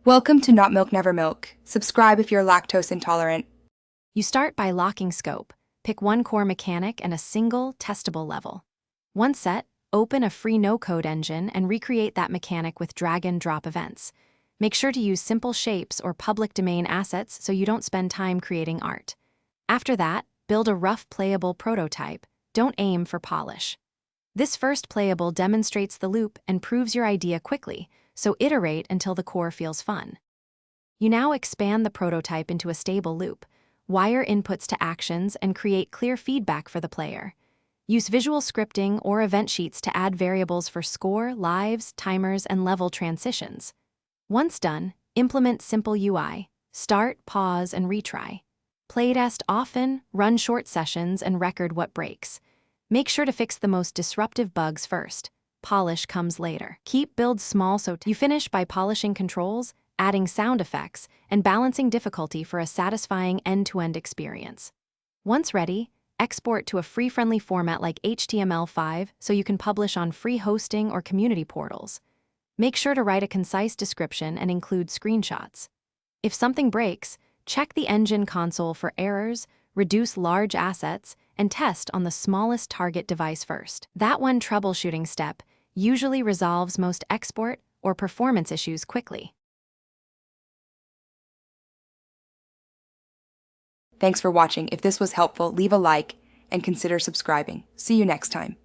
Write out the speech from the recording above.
Welcome to Not Milk Never Milk. Subscribe if you're lactose intolerant. You start by locking scope. Pick one core mechanic and a single, testable level. Once set, open a free no-code engine and recreate that mechanic with drag-and-drop events. Make sure to use simple shapes or public domain assets so you don't spend time creating art. After that, build a rough playable prototype. Don't aim for polish. This first playable demonstrates the loop and proves your idea quickly, so iterate until the core feels fun. You now expand the prototype into a stable loop, wire inputs to actions, and create clear feedback for the player. Use visual scripting or event sheets to add variables for score, lives, timers, and level transitions. Once done, implement simple UI. Start, pause, and retry. Playtest often, run short sessions, and record what breaks. Make sure to fix the most disruptive bugs first. Polish comes later. Keep builds small so you finish by polishing controls, adding sound effects, and balancing difficulty for a satisfying end-to-end experience. Once ready, export to a free-friendly format like HTML5 so you can publish on free hosting or community portals. Make sure to write a concise description and include screenshots. If something breaks, check the engine console for errors, reduce large assets, and test on the smallest target device first. That one troubleshooting step usually resolves most export or performance issues quickly. Thanks for watching. If this was helpful, leave a like and consider subscribing. See you next time.